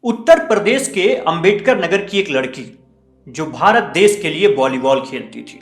उत्तर प्रदेश के अंबेडकर नगर की एक लड़की जो भारत देश के लिए वॉलीबॉल खेलती थी,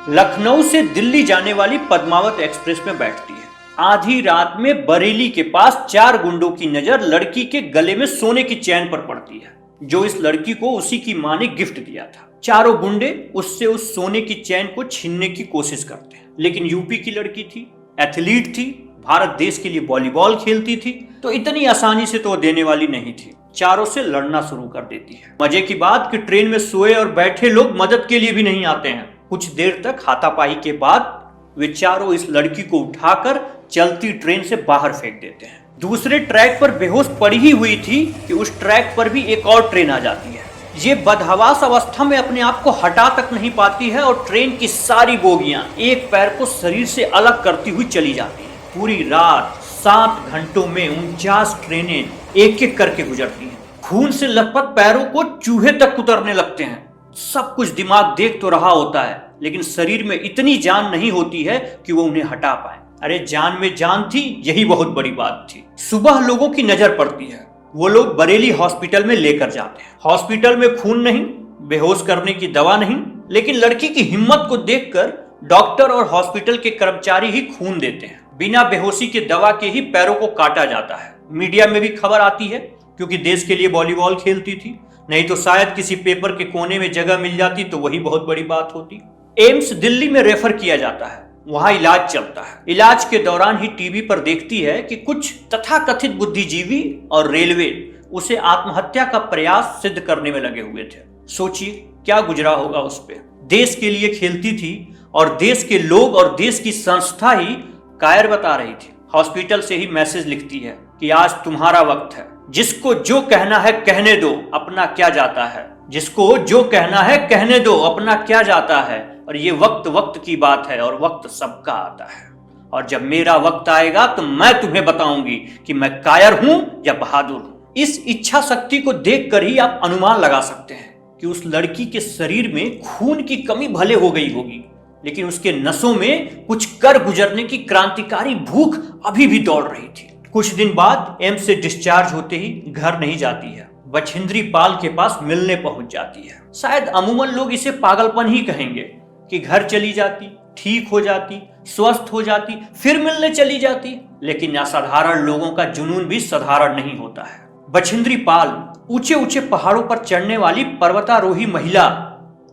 लखनऊ से दिल्ली जाने वाली पद्मावत एक्सप्रेस में बैठती है। आधी रात में बरेली के पास 4 गुंडों की नजर लड़की के गले में सोने की चैन पर पड़ती है, जो इस लड़की को उसी की मां ने गिफ्ट दिया था। चारों गुंडे उससे उस सोने की चैन को छीनने की कोशिश करते हैं, लेकिन यूपी की लड़की थी, एथलीट थी, भारत देश के लिए वॉलीबॉल खेलती थी, तो इतनी आसानी से तो देने वाली नहीं थी। चारों से लड़ना शुरू कर देती है। मजे की बात कि ट्रेन में सोए और बैठे लोग मदद के लिए भी नहीं आते हैं। कुछ देर तक हाथापाई के बाद वे चारों इस लड़की को उठाकर चलती ट्रेन से बाहर फेंक देते हैं। दूसरे ट्रैक पर बेहोश पड़ी ही हुई थी कि उस ट्रैक पर भी एक और ट्रेन आ जाती है। ये बदहवास अवस्था में अपने आप को हटा तक नहीं पाती है और ट्रेन की सारी बोगियां एक पैर को शरीर से अलग करती हुई चली जाती है। पूरी रात 7 घंटों में 49 ट्रेनें एक एक करके गुजरती हैं। खून से लथपथ पैरों को चूहे तक कुतरने लगते हैं। सब कुछ दिमाग देख तो रहा होता है, लेकिन शरीर में इतनी जान नहीं होती है कि वो उन्हें हटा पाए। अरे जान में जान थी, यही बहुत बड़ी बात थी। सुबह लोगों की नजर पड़ती है। वो लोग बरेली हॉस्पिटल में लेकर जाते हैं। हॉस्पिटल में खून नहीं, बेहोश करने की दवा नहीं, लेकिन लड़की की हिम्मत को देखकर डॉक्टर और हॉस्पिटल के कर्मचारी ही खून देते हैं। बिना बेहोशी के दवा के ही पैरों को काटा जाता है। मीडिया में भी खबर आती है, क्योंकि देश के लिए वॉलीबॉल खेलती थी, नहीं तो शायद किसी पेपर के कोने में जगह मिल जाती तो वही बहुत बड़ी बात होती। एम्स दिल्ली में रेफर किया जाता है, वहां इलाज चलता है। इलाज के दौरान ही टीवी पर देखती है कि कुछ तथाकथित बुद्धिजीवी और रेलवे उसे आत्महत्या का प्रयास सिद्ध करने में लगे हुए थे। सोचिए क्या गुजरा होगा उस पे। देश के लिए खेलती थी और देश के लोग और देश की संस्था ही कायर बता रही थी। हॉस्पिटल से ही मैसेज लिखती है कि आज तुम्हारा वक्त है। जिसको जो कहना है कहने दो, अपना क्या जाता है। जिसको जो कहना है कहने दो, अपना क्या जाता है। और ये वक्त वक्त की बात है और वक्त सबका आता है। और जब मेरा वक्त आएगा तो मैं तुम्हें बताऊंगी कि मैं कायर हूं या बहादुर हूं। इस इच्छा शक्ति को देखकर ही आप अनुमान लगा सकते हैं कि उस लड़की के शरीर में खून की कमी भले हो गई होगी, लेकिन उसके नसों में कुछ कर गुजरने की क्रांतिकारी भूख अभी भी दौड़ रही थी। कुछ दिन बाद एम्स से डिस्चार्ज होते ही घर नहीं जाती है, बछेंद्री पाल के पास मिलने पहुंच जाती है। शायद अमूमन लोग इसे पागलपन ही कहेंगे कि घर चली जाती, ठीक हो जाती, स्वस्थ हो जाती, फिर मिलने चली जाती। लेकिन असाधारण लोगों का जुनून भी साधारण नहीं होता है। बछेंद्री पाल ऊंचे ऊंचे पहाड़ों पर चढ़ने वाली पर्वतारोही महिला,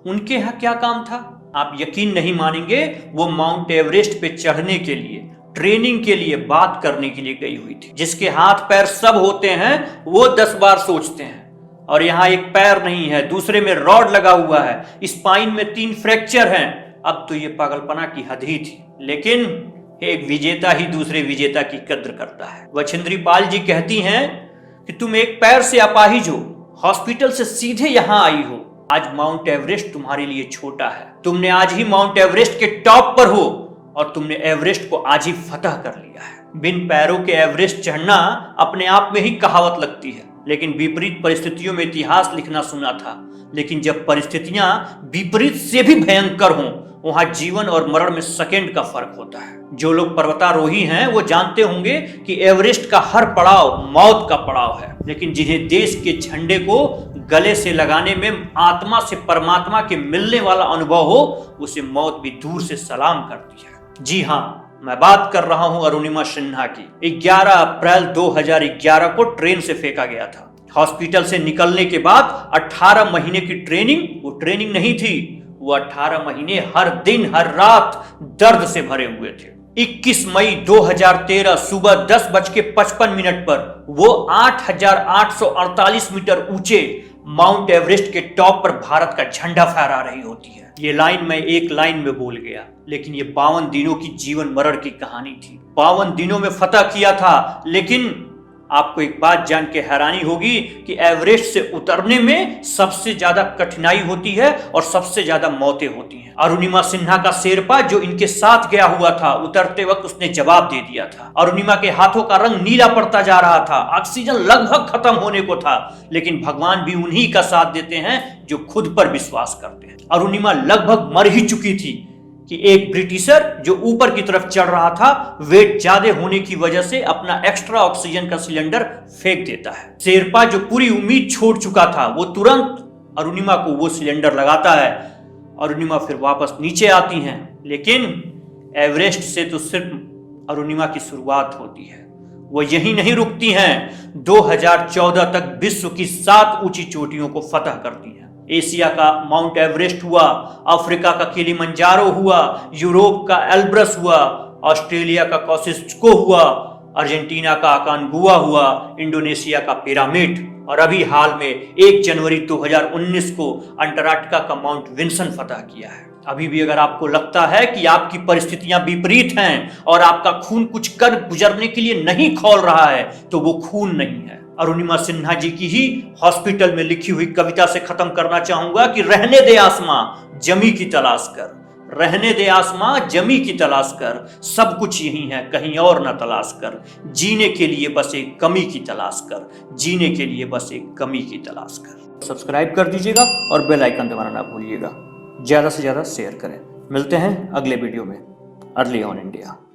उनके यहाँ क्या काम था आप यकीन नहीं मानेंगे। वो माउंट एवरेस्ट पे चढ़ने के लिए, ट्रेनिंग के लिए, बात करने के लिए गई हुई थी। जिसके हाथ पैर सब होते हैं वो 10 बार सोचते हैं। और यहाँ एक पैर नहीं है, दूसरे में रॉड लगा हुआ है, स्पाइन में 3 फ्रैक्चर हैं। अब तो ये पागलपना की हद ही थी। लेकिन एक विजेता ही दूसरे विजेता की कद्र करता है। बछेंद्री पाल जी कहती हैं कि तुम एक पैर से अपाहिज हो, हॉस्पिटल से सीधे यहाँ आई हो। आज माउंट एवरेस्ट तुम्हारे लिए छोटा है। तुमने आज ही माउंट एवरेस्ट के टॉप पर हो और तुमने एवरेस्ट को आज ही फतह कर लिया है। बिन पैरों के एवरेस्ट चढ़ना अपने आप में ही कहावत लगती है, लेकिन विपरीत परिस्थितियों में इतिहास लिखना सुना था। लेकिन जब परिस्थितियां विपरीत से भी भयंकर हों, वहां जीवन और मरण में सेकंड का फर्क होता है। जो लोग पर्वतारोही हैं वो जानते होंगे कि एवरेस्ट का हर पड़ाव मौत का पड़ाव है, लेकिन जिन्हें देश के झंडे को गले से लगाने में आत्मा से परमात्मा के मिलने वाला अनुभव हो, उसे मौत भी दूर से सलाम करती है। जी हाँ, मैं बात कर रहा हूं अरुणिमा सिन्हा की। 11 अप्रैल 2011 को ट्रेन से फेंका गया था। हॉस्पिटल से निकलने के बाद 18 महीने की ट्रेनिंग वो ट्रेनिंग नहीं थी, वो 18 महीने हर दिन हर रात दर्द से भरे हुए थे। 21 मई 2013 सुबह 10:55 पर वो 8,848 मीटर ऊंचे माउंट एवरेस्ट के टॉप पर भारत का झंडा फहरा रही होती है। ये लाइन मैं एक लाइन में बोल गया, लेकिन ये 52 दिनों की जीवन मरण की कहानी थी। 52 दिनों में फतह किया था। लेकिन आपको एक बात जान के हैरानी होगी कि एवरेस्ट से उतरने में सबसे ज्यादा कठिनाई होती है और सबसे ज्यादा मौतें होती हैं। अरुणिमा सिन्हा का शेरपा जो इनके साथ गया हुआ था, उतरते वक्त उसने जवाब दे दिया था। अरुणिमा के हाथों का रंग नीला पड़ता जा रहा था, ऑक्सीजन लगभग खत्म होने को था, लेकिन भगवान भी उन्हीं का साथ देते हैं जो खुद पर विश्वास करते हैं। अरुणिमा लगभग मर ही चुकी थी कि एक ब्रिटिशर जो ऊपर की तरफ चढ़ रहा था, वेट ज्यादा होने की वजह से अपना एक्स्ट्रा ऑक्सीजन का सिलेंडर फेंक देता है। शेरपा जो पूरी उम्मीद छोड़ चुका था, वो तुरंत अरुणिमा को वो सिलेंडर लगाता है। अरुणिमा फिर वापस नीचे आती हैं, लेकिन एवरेस्ट से तो सिर्फ अरुणिमा की शुरुआत होती है। वो यहीं नहीं रुकती हैं, 2014 तक विश्व की 7 ऊंची चोटियों को फतह करती हैं। एशिया का माउंट एवरेस्ट हुआ, अफ्रीका का किलिमंजारो हुआ, यूरोप का एल्ब्रस हुआ, ऑस्ट्रेलिया का कोसिस्को हुआ, अर्जेंटीना का अकानगुआ हुआ, इंडोनेशिया का पिरामिड, और अभी हाल में 1 जनवरी 2019 को अंटार्कटिका का माउंट विंसन फतह किया है। अभी भी अगर आपको लगता है कि आपकी परिस्थितियां विपरीत हैं और आपका खून कुछ कर गुजरने के लिए नहीं खौल रहा है, तो वो खून नहीं है। अरुणिमा सिन्हा जी की ही हॉस्पिटल में लिखी हुई कविता से खत्म करना चाहूंगा कि रहने दे आसमां जमी की तलाश कर, रहने दे आसमां जमी की तलाश कर, सब कुछ यही है कहीं और ना तलाश कर, जीने के लिए बस एक कमी की तलाश कर, जीने के लिए बस एक कमी की तलाश कर। सब्सक्राइब कर दीजिएगा और बेल आइकन दबाना ना भूलिएगा। ज्यादा से ज्यादा शेयर करें। मिलते हैं अगले वीडियो में। Early on India.